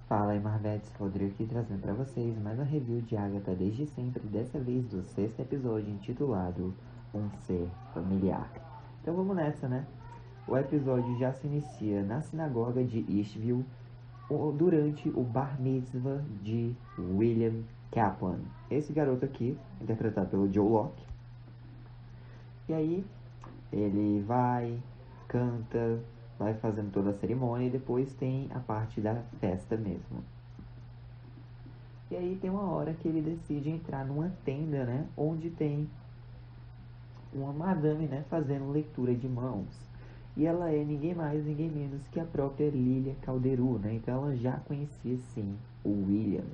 Fala aí, Marvetes, Rodrigo aqui trazendo para vocês mais uma review de Agatha desde sempre, dessa vez do sexto episódio intitulado Um Ser Familiar. Então vamos nessa, né? O episódio já se inicia na sinagoga de Eastville durante o bar mitzvah de William Kaplan. Esse garoto aqui, interpretado pelo Joe Locke. E aí ele vai, canta, vai fazendo toda a cerimônia e depois tem a parte da festa mesmo. E aí tem uma hora que ele decide entrar numa tenda, né? Onde tem uma madame, né? Fazendo leitura de mãos. E ela é ninguém mais, ninguém menos que a própria Lilia Calderu, né? Então ela já conhecia, sim, o William.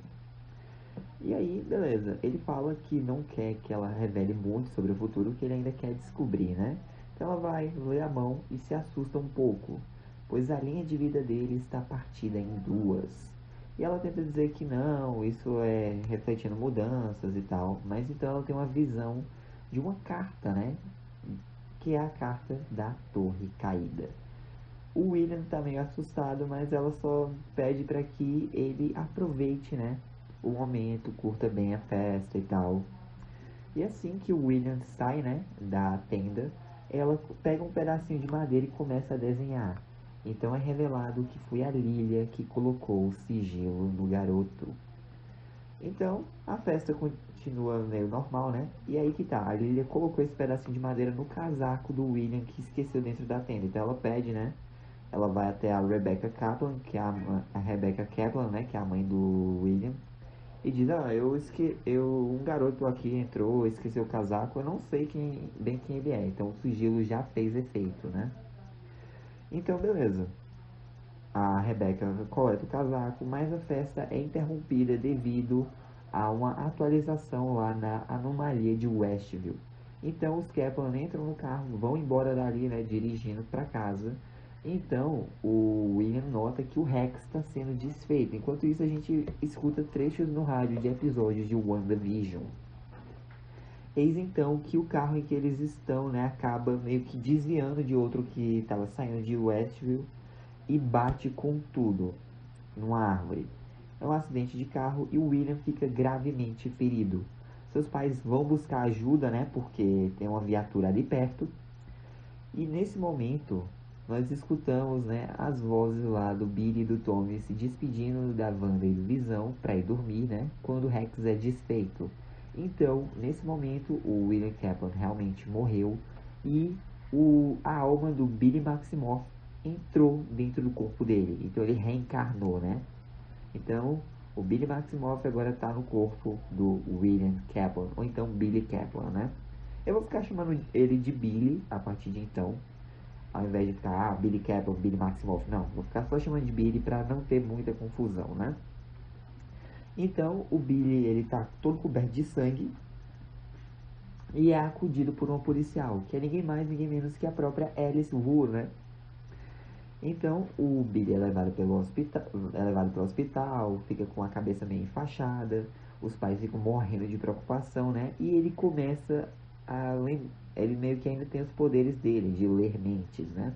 E aí, beleza. Ele fala que não quer que ela revele muito sobre o futuro, que ele ainda quer descobrir, né? Então ela vai, lê a mão e se assusta um pouco, pois a linha de vida dele está partida em duas. E ela tenta dizer que não, isso é refletindo mudanças e tal, mas então ela tem uma visão de uma carta, né? Que é a carta da Torre Caída. O William tá meio assustado, mas ela só pede para que ele aproveite, né, o momento, curta bem a festa e tal. E assim que o William sai, né, da tenda, ela pega um pedacinho de madeira e começa a desenhar. Então é revelado que foi a Lilia que colocou o sigilo no garoto. Então a festa continua meio normal, né? E aí que tá, a Lilia colocou esse pedacinho de madeira no casaco do William que esqueceu dentro da tenda. Então ela pede, né? Ela vai até a Rebecca Kaplan, que é a Rebecca Kaplan, né? Que é a mãe do William. E diz, um garoto aqui entrou, esqueceu o casaco, eu não sei bem quem ele é. Então o sigilo já fez efeito, né? Então beleza. A Rebecca coleta o casaco, mas a festa é interrompida devido a uma atualização lá na anomalia de Westview. Então os Kaplan entram no carro, vão embora dali, né, dirigindo para casa. Então o William nota que o Rex está sendo desfeito. Enquanto isso a gente escuta trechos no rádio de episódios de WandaVision. Eis então que o carro em que eles estão, né, acaba meio que desviando de outro que estava saindo de Westview e bate com tudo numa árvore. É um acidente de carro e o William fica gravemente ferido. Seus pais vão buscar ajuda, né? Porque tem uma viatura ali perto. E nesse momento, nós escutamos, né, as vozes lá do Billy e do Tommy se despedindo da Wanda e do Visão para ir dormir, né? Quando o Rex é desfeito. Então, nesse momento, o William Kaplan realmente morreu e a alma do Billy Maximoff entrou dentro do corpo dele. Então ele reencarnou, né? Então, o Billy Maximoff agora está no corpo do William Kaplan, ou então Billy Kaplan, né? Eu vou ficar chamando ele de Billy a partir de então, ao invés de ficar, Billy Kaplan, Billy Maximoff. Não, vou ficar só chamando de Billy para não ter muita confusão, né? Então, o Billy, ele tá todo coberto de sangue e é acudido por uma policial, que é ninguém mais, ninguém menos que a própria Alice Wu, né? Então o Billy é levado pelo hospital, fica com a cabeça meio enfaixada, os pais ficam morrendo de preocupação, né? E ele começa a ele meio que ainda tem os poderes dele, de ler mentes, né?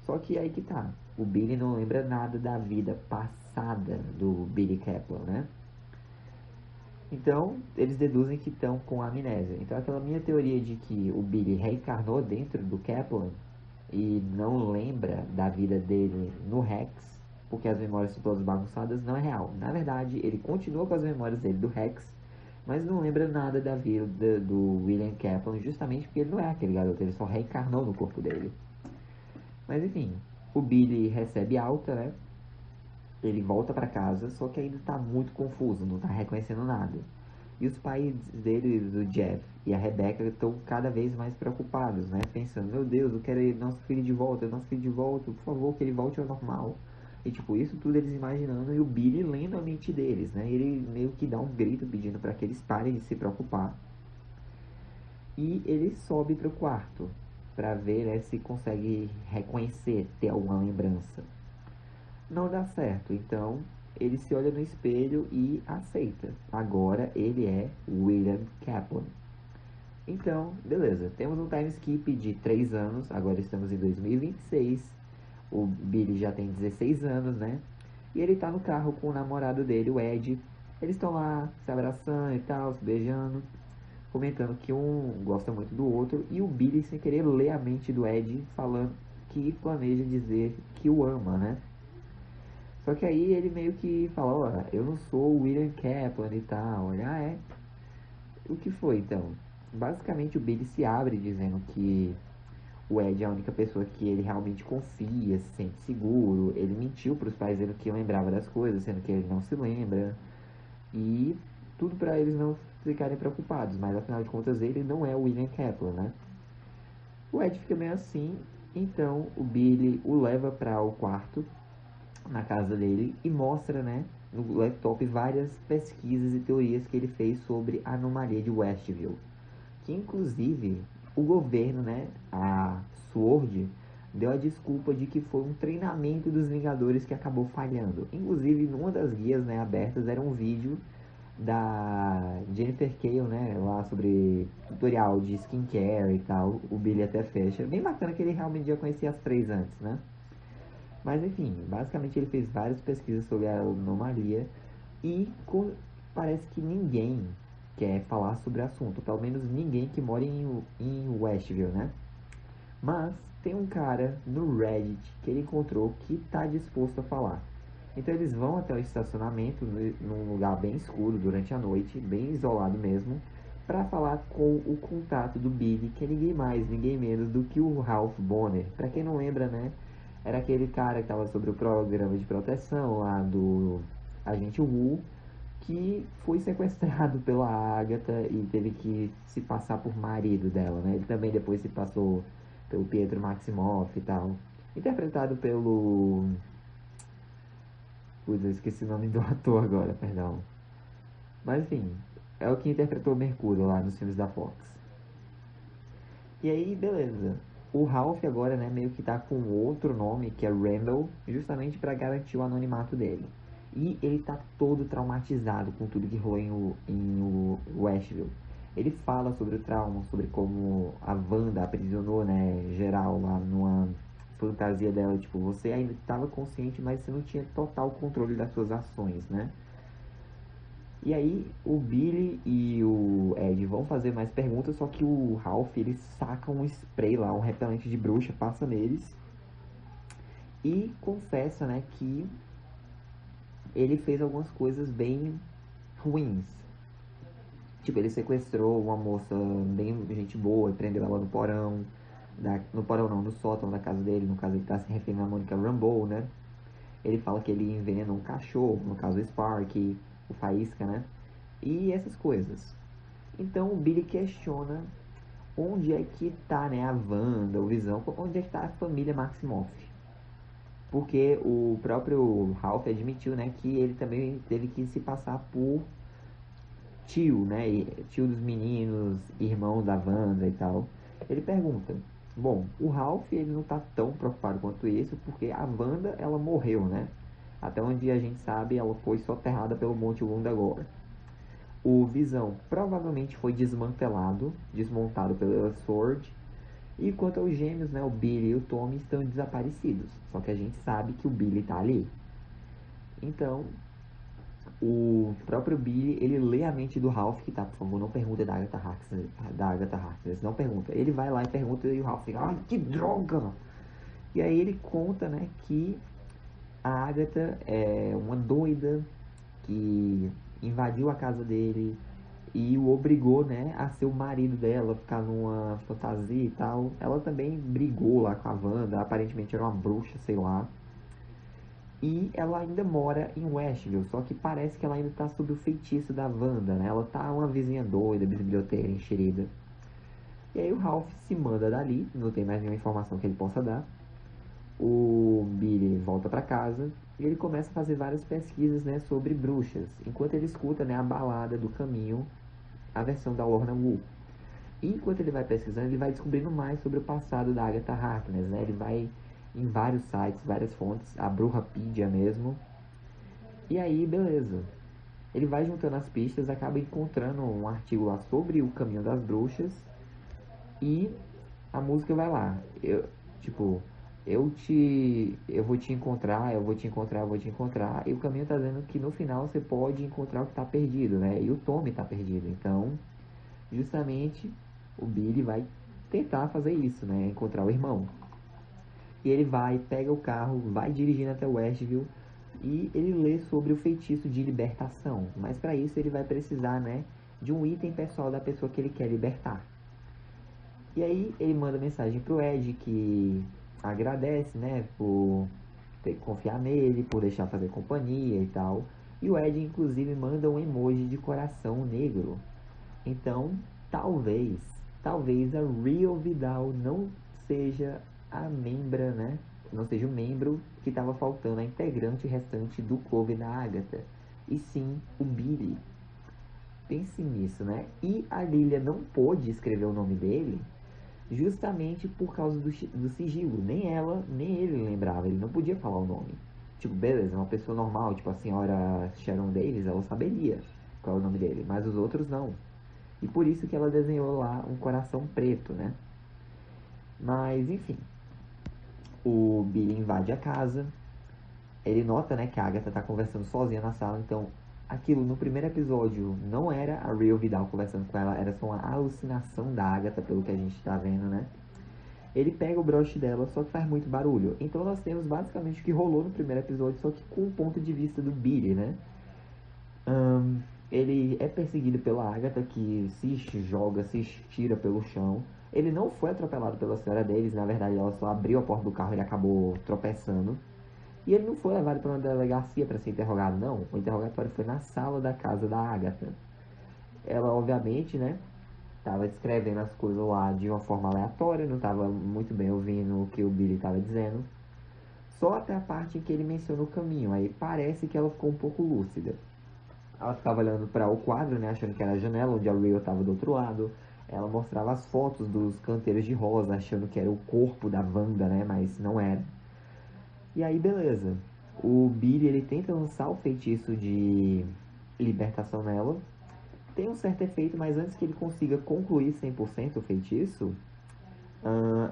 Só que aí que tá, o Billy não lembra nada da vida passada do Billy Kaplan, né? Então, eles deduzem que estão com amnésia. Então, aquela minha teoria de que o Billy reencarnou dentro do Kaplan e não lembra da vida dele no Rex, porque as memórias são todas bagunçadas, não é real. Na verdade, ele continua com as memórias dele do Rex, mas não lembra nada da vida do William Kaplan, justamente porque ele não é aquele garoto, ele só reencarnou no corpo dele. Mas enfim, o Billy recebe alta, né? Ele volta para casa, só que ainda está muito confuso, não está reconhecendo nada. E os pais dele, do Jeff e a Rebecca, estão cada vez mais preocupados, né? Pensando, meu Deus, eu quero nosso filho de volta, por favor, que ele volte ao normal. E tipo, isso tudo eles imaginando e o Billy lendo a mente deles, né? Ele meio que dá um grito pedindo para que eles parem de se preocupar. E ele sobe para o quarto para ver, né, se consegue reconhecer, ter alguma lembrança. Não dá certo, então ele se olha no espelho e aceita. Agora ele é William Kaplan. Então, beleza, temos um time skip de 3 anos, agora estamos em 2026. O Billy já tem 16 anos, né? E ele tá no carro com o namorado dele, o Ed. Eles estão lá se abraçando e tal, se beijando, comentando que um gosta muito do outro. E o Billy, sem querer, lê a mente do Ed, falando que planeja dizer que o ama, né? Só que aí ele meio que fala, ó, eu não sou o William Kaplan e tal. Olha, é. O que foi então? Basicamente o Billy se abre dizendo que o Ed é a única pessoa que ele realmente confia, se sente seguro. Ele mentiu para os pais dizendo que lembrava das coisas, sendo que ele não se lembra. E tudo para eles não ficarem preocupados, mas afinal de contas ele não é o William Kaplan, né? O Ed fica meio assim, então o Billy o leva para o quarto na casa dele e mostra, né, no laptop várias pesquisas e teorias que ele fez sobre a anomalia de Westview, que inclusive o governo, né, a SWORD, deu a desculpa de que foi um treinamento dos Vingadores que acabou falhando. Inclusive, numa das guias, né, abertas era um vídeo da Jennifer Cale, né, lá sobre tutorial de skincare e tal. O Billy até fecha. Bem bacana que ele realmente já conhecia as três antes, né? Mas enfim, basicamente ele fez várias pesquisas sobre a anomalia e parece que ninguém quer falar sobre o assunto, pelo menos ninguém que mora em Westview, né? Mas tem um cara no Reddit que ele encontrou que está disposto a falar. Então eles vão até o estacionamento, num lugar bem escuro durante a noite, bem isolado mesmo, para falar com o contato do Billy, que é ninguém mais, ninguém menos do que o Ralph Bonner. Para quem não lembra, né? Era aquele cara que estava sobre o programa de proteção lá do Agente Wu, que foi sequestrado pela Agatha e teve que se passar por marido dela, né? Ele também depois se passou pelo Pietro Maximoff e tal. Interpretado pelo... Putz, eu esqueci o nome do ator agora, perdão. Mas enfim, é o que interpretou Mercúrio lá nos filmes da Fox. E aí, beleza. O Ralph agora, né, meio que tá com outro nome, que é Randall, justamente para garantir o anonimato dele. E ele tá todo traumatizado com tudo que rolou em Westview. Ele fala sobre o trauma, sobre como a Wanda aprisionou, né, geral lá numa fantasia dela. Tipo, você ainda estava consciente, mas você não tinha total controle das suas ações, né? E aí o Billy e o Ed vão fazer mais perguntas, só que o Ralph, ele saca um spray lá, um repelente de bruxa, passa neles e confessa, né, que ele fez algumas coisas bem ruins. Tipo, ele sequestrou uma moça bem gente boa e prendeu ela no porão, no porão não, no sótão da casa dele, no caso ele tá se referindo a Monica Rambeau, né? Ele fala que ele envenena um cachorro, no caso o Spark, o Faísca, né? E essas coisas. Então o Billy questiona onde é que tá, né, a Wanda, o Visão, onde é que tá a família Maximoff. Porque o próprio Ralph admitiu, né, que ele também teve que se passar por tio, né, tio dos meninos, irmão da Wanda e tal. Ele pergunta, bom, o Ralph ele não tá tão preocupado quanto isso, porque a Wanda, ela morreu, né? Até onde a gente sabe, ela foi soterrada pelo Monte Wundagore. O Visão provavelmente foi desmontado pela Sword. E quanto aos gêmeos, né, o Billy e o Tommy estão desaparecidos. Só que a gente sabe que o Billy tá ali. Então, o próprio Billy, ele lê a mente do Ralph, que tá, por favor, não pergunta da Agatha Harkness, não pergunta. Ele vai lá e pergunta e o Ralph fica, ai, que droga! E aí ele conta, né, que a Agatha é uma doida que invadiu a casa dele e o obrigou, né, a ser o marido dela, ficar numa fantasia e tal. Ela também brigou lá com a Wanda, aparentemente era uma bruxa, sei lá. E ela ainda mora em Westview, só que parece que ela ainda tá sob o feitiço da Wanda, né? Ela tá uma vizinha doida, biblioteira enxerida. E aí o Ralph se manda dali, não tem mais nenhuma informação que ele possa dar. O Billy volta para casa e ele começa a fazer várias pesquisas, né, sobre bruxas, enquanto ele escuta, né, a balada do caminho, a versão da Lorna Wu. E enquanto ele vai pesquisando, ele vai descobrindo mais sobre o passado da Agatha Harkness, né? Ele vai em vários sites, várias fontes, a Bruhapedia mesmo. E aí, beleza. Ele vai juntando as pistas, acaba encontrando um artigo lá sobre o caminho das bruxas e a música vai lá. Tipo, eu vou te encontrar, eu vou te encontrar, eu vou te encontrar. E o caminho tá dizendo que no final você pode encontrar o que tá perdido, né? E o Tommy tá perdido. Então, justamente, o Billy vai tentar fazer isso, né? Encontrar o irmão. E ele vai, pega o carro, vai dirigindo até Westview e ele lê sobre o feitiço de libertação. Mas para isso ele vai precisar, né, de um item pessoal da pessoa que ele quer libertar. E aí ele manda mensagem pro Ed que agradece, né, por ter que confiar nele, por deixar fazer companhia e tal. E o Ed inclusive manda um emoji de coração negro. Então, talvez, talvez a Real Vidal não seja a membra, né? Não seja o membro que estava faltando, a integrante restante do clube da Agatha. E sim o Billy. Pense nisso, né? E a Lilia não pôde escrever o nome dele justamente por causa do sigilo. Nem ela, nem ele lembrava. Ele não podia falar o nome. Tipo, beleza, uma pessoa normal, tipo a senhora Sharon Davis, ela saberia qual é o nome dele. Mas os outros não. E por isso que ela desenhou lá um coração preto, né? Mas, enfim. O Billy invade a casa. Ele nota, né, que a Agatha tá conversando sozinha na sala. Então, aquilo no primeiro episódio não era a Real Vidal conversando com ela. Era só uma alucinação da Agatha, pelo que a gente tá vendo, né? Ele pega o broche dela, só que faz muito barulho. Então nós temos basicamente o que rolou no primeiro episódio, só que com o ponto de vista do Billy, né? Ele é perseguido pela Agatha, que se joga, se estira pelo chão. Ele não foi atropelado pela senhora Davis, na verdade ela só abriu a porta do carro e ele acabou tropeçando. E ele não foi levado para uma delegacia para ser interrogado, não. O interrogatório foi na sala da casa da Agatha. Ela, obviamente, né, estava descrevendo as coisas lá de uma forma aleatória, não estava muito bem ouvindo o que o Billy estava dizendo. Só até a parte em que ele menciona o caminho, aí parece que ela ficou um pouco lúcida. Ela ficava olhando para o quadro, né, achando que era a janela onde a Rio estava do outro lado. Ela mostrava as fotos dos canteiros de rosa, achando que era o corpo da Wanda, né, mas não era. E aí, beleza. O Billy, ele tenta lançar o feitiço de libertação nela. Tem um certo efeito, mas antes que ele consiga concluir 100% o feitiço,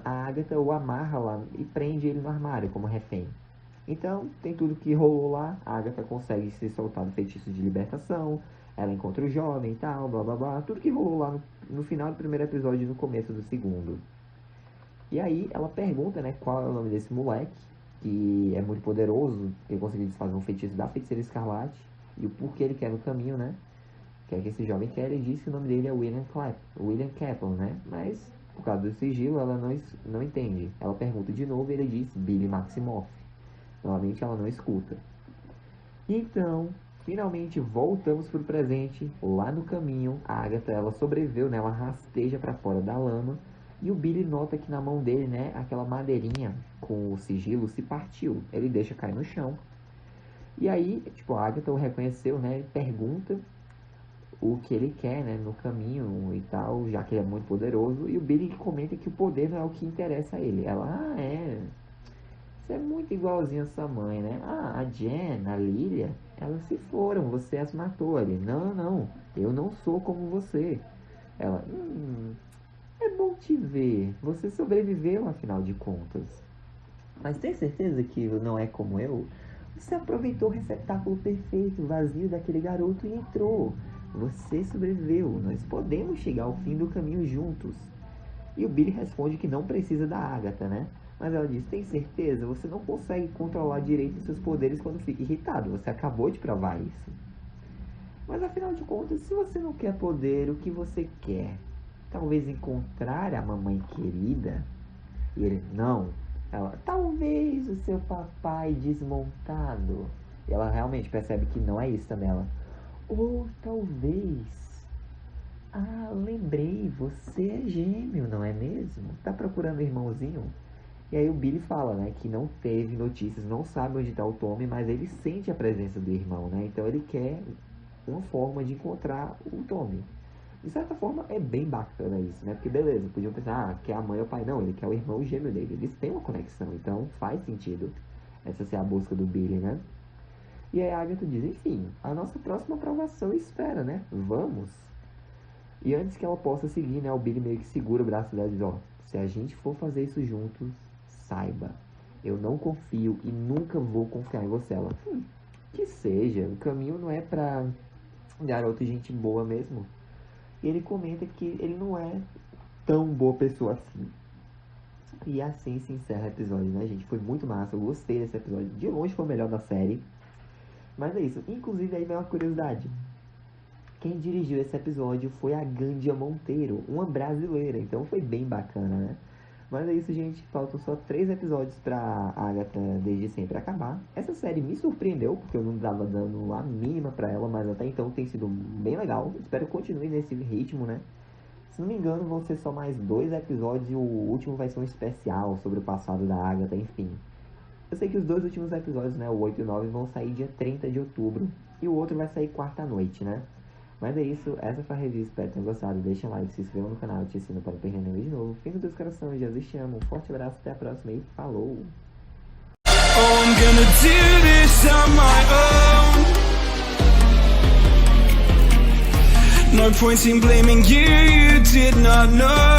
a Agatha o amarra lá e prende ele no armário como refém. Então, tem tudo que rolou lá. A Agatha consegue se soltar do feitiço de libertação. Ela encontra o jovem e tal, blá blá blá. Tudo que rolou lá no final do primeiro episódio e no começo do segundo. E aí ela pergunta, né, qual é o nome desse moleque, que é muito poderoso, ele conseguiu desfazer um feitiço da feiticeira escarlate, e o porquê ele quer no caminho, né? Quer que esse jovem quer, ele diz que o nome dele é William Kaplan, né? Mas, por causa do sigilo, ela não entende. Ela pergunta de novo e ele diz Billy Maximoff. Novamente ela não escuta. Então, finalmente voltamos pro presente. Lá no caminho, a Agatha, ela sobreviveu, né? Ela rasteja para fora da lama. E o Billy nota que na mão dele, né, aquela madeirinha com o sigilo se partiu. Ele deixa cair no chão. E aí, tipo, a Agatha o reconheceu, né? Pergunta o que ele quer, né, no caminho e tal, já que ele é muito poderoso. E o Billy comenta que o poder não é o que interessa a ele. Ela, você é muito igualzinho a sua mãe, né? A Jen, a Lilia, elas se foram, você as matou ali. Não, não, eu não sou como você. Ela, é bom te ver, você sobreviveu afinal de contas. Mas tem certeza que não é como eu? Você aproveitou o receptáculo perfeito, vazio daquele garoto e entrou. Você sobreviveu, nós podemos chegar ao fim do caminho juntos. E o Billy responde que não precisa da Agatha, né? Mas ela diz, tem certeza? Você não consegue controlar direito seus poderes quando fica irritado. Você acabou de provar isso. Mas afinal de contas, se você não quer poder, o que você quer? Talvez encontrar a mamãe querida? E ele, não. Ela, talvez o seu papai desmontado. E ela realmente percebe que não é isso também. Ela, ou talvez... lembrei, você é gêmeo, não é mesmo? Tá procurando irmãozinho? E aí o Billy fala, né, que não teve notícias, não sabe onde tá o Tommy, mas ele sente a presença do irmão, né? Então ele quer uma forma de encontrar o Tommy. De certa forma é bem bacana isso, né? Porque beleza, podiam pensar, quer a mãe ou o pai? Não, ele quer o irmão gêmeo dele. Eles têm uma conexão, então faz sentido essa ser a busca do Billy, né? E aí a Agatha diz, enfim, a nossa próxima aprovação espera, né? Vamos. E antes que ela possa seguir, né, o Billy meio que segura o braço dela e diz, ó, se a gente for fazer isso juntos, saiba, Eu não confio e nunca vou confiar em você. Ela, que seja, o caminho não é pra garoto gente boa mesmo. E ele comenta que ele não é tão boa pessoa assim. E assim se encerra o episódio, né, gente? Foi muito massa, eu gostei desse episódio. De longe foi o melhor da série. Mas é isso. Inclusive, aí vem uma curiosidade. Quem dirigiu esse episódio foi a Gândia Monteiro, uma brasileira. Então foi bem bacana, né? Mas é isso, gente. Faltam só 3 episódios pra Agatha Desde Sempre acabar. Essa série me surpreendeu, porque eu não tava dando a mínima pra ela, mas até então tem sido bem legal. Espero que continue nesse ritmo, né? Se não me engano, vão ser só mais 2 episódios e o último vai ser um especial sobre o passado da Agatha, enfim. Eu sei que os 2 últimos episódios, né, o 8 e o 9, vão sair dia 30 de outubro. E o outro vai sair quarta-noite, né? Mas é isso, essa foi a review, espero que tenham gostado. Deixa um like, se inscreva no canal, te ensino para não perder nenhum vídeo novo. Fica com Deus coração, Jesus te ama. Um forte abraço, até a próxima e falou! Oh, I'm gonna do this on my own. No point in blaming you, you did not know.